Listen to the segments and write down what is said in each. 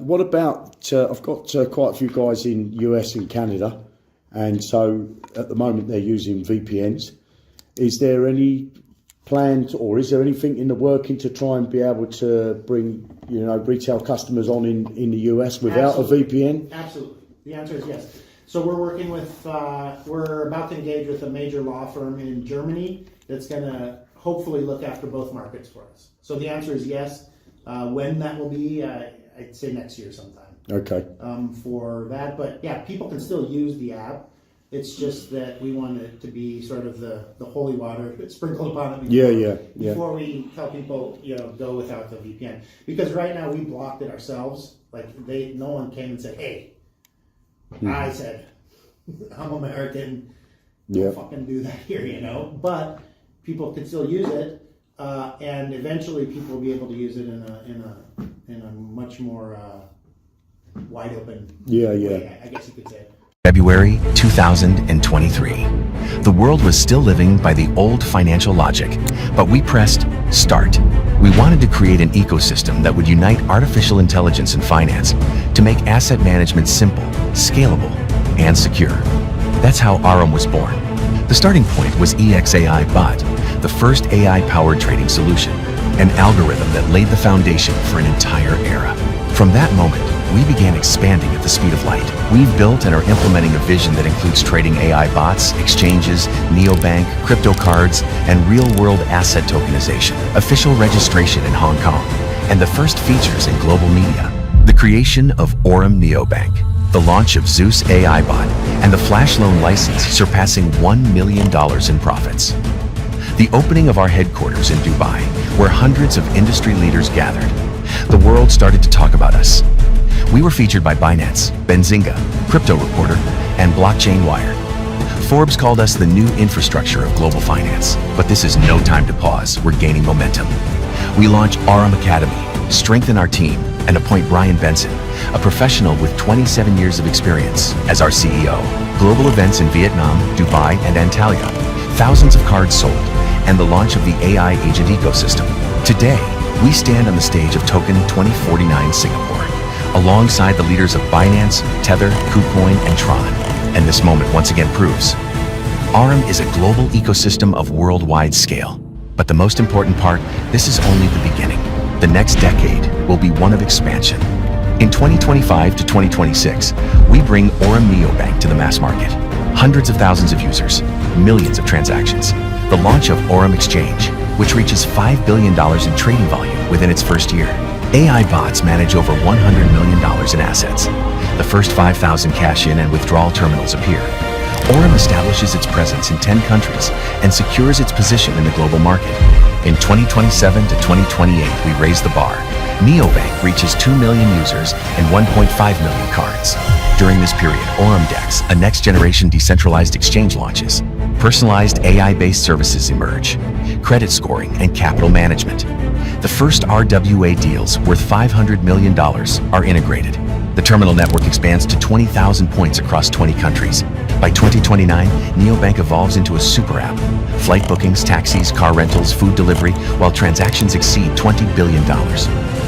What about, I've got quite a few guys in US and Canada, and so at the moment they're using VPNs. Is there any plans, or is there anything in the working to try and be able to bring, retail customers on in the US without a VPN? Absolutely. The answer is yes. So we're working with, we're about to engage with a major law firm in Germany that's going to hopefully look after both markets for us. So the answer is yes. When that will be, I'd say next year sometime. Okay. For that, but yeah, people can still use the app. It's just that we want it to be sort of the holy water sprinkled upon it before we tell people, go without the VPN. Because right now we blocked it ourselves. Like no one came and said, hey, I said, I'm American, don't fucking do that here, But people can still use it, and eventually people will be able to use it in a much more wide open way, I guess you could say. February 2023. The world was still living by the old financial logic, but we pressed start. We wanted to create an ecosystem that would unite artificial intelligence and finance to make asset management simple, scalable, and secure. That's how AURUM was born. The starting point was EXAI Bot, the first AI-powered trading solution, an algorithm that laid the foundation for an entire era. From that moment, we began expanding at the speed of light. We've built and are implementing a vision that includes trading AI bots, exchanges, neobank, crypto cards, and real-world asset tokenization, official registration in Hong Kong, and the first features in global media. The creation of AURUM Neobank, the launch of Zeus AI Bot, and the flash loan license surpassing $1 million in profits. The opening of our headquarters in Dubai, where hundreds of industry leaders gathered. The world started to talk about us. We were featured by Binance, Benzinga, Crypto Reporter, and Blockchain Wire. Forbes called us the new infrastructure of global finance. But this is no time to pause. We're gaining momentum. We launch AURUM Academy, strengthen our team, and appoint Bryan Benson, a professional with 27 years of experience, as our CEO. Global events in Vietnam, Dubai, and Antalya. Thousands of cards sold, and the launch of the AI agent ecosystem. Today, we stand on the stage of Token 2049 Singapore, alongside the leaders of Binance, Tether, KuCoin, and Tron. And this moment once again proves AURUM is a global ecosystem of worldwide scale. But the most important part, this is only the beginning. The next decade will be one of expansion. In 2025 to 2026, we bring AURUM Neobank to the mass market. Hundreds of thousands of users, millions of transactions. The launch of AURUM Exchange, which reaches $5 billion in trading volume within its first year. AI bots manage over $100 million in assets. The first 5,000 cash-in and withdrawal terminals appear. AURUM establishes its presence in 10 countries and secures its position in the global market. In 2027 to 2028, we raise the bar. Neobank reaches 2 million users and 1.5 million cards. During this period, AURUM DEX, a next-generation decentralized exchange, launches. Personalized AI-based services emerge. Credit scoring and capital management. The first RWA deals worth $500 million are integrated. The terminal network expands to 20,000 points across 20 countries. By 2029, Neobank evolves into a super app. Flight bookings, taxis, car rentals, food delivery, while transactions exceed $20 billion.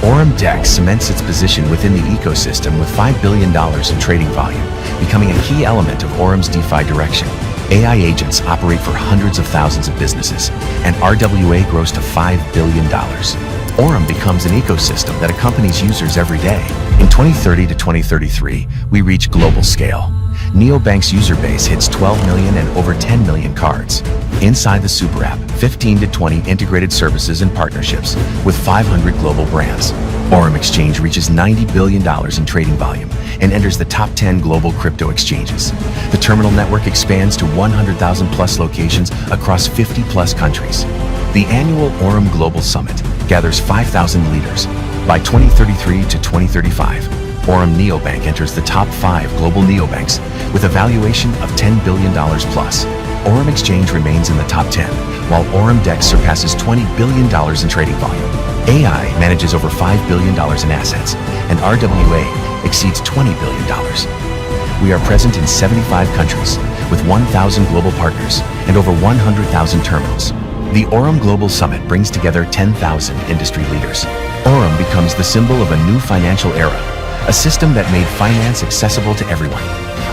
AURUM DEX cements its position within the ecosystem with $5 billion in trading volume, becoming a key element of AURUM's DeFi direction. AI agents operate for hundreds of thousands of businesses, and RWA grows to $5 billion. AURUM becomes an ecosystem that accompanies users every day. In 2030 to 2033, we reach global scale. Neobank's user base hits 12 million and over 10 million cards. Inside the super app, 15 to 20 integrated services and partnerships with 500 global brands. AURUM Exchange reaches $90 billion in trading volume and enters the top 10 global crypto exchanges. The terminal network expands to 100,000 plus locations across 50 plus countries. The annual AURUM Global Summit gathers 5,000 leaders. By 2033 to 2035, AURUM Neobank enters the top 5 global neobanks with a valuation of $10 billion plus. AURUM Exchange remains in the top 10, while AURUM DEX surpasses $20 billion in trading volume. AI manages over $5 billion in assets, and RWA exceeds $20 billion. We are present in 75 countries, with 1,000 global partners and over 100,000 terminals. The AURUM Global Summit brings together 10,000 industry leaders. AURUM becomes the symbol of a new financial era, A system that made finance accessible to everyone.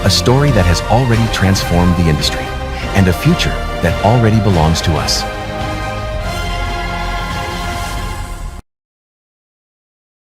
A story that has already transformed the industry. And a future that already belongs to us.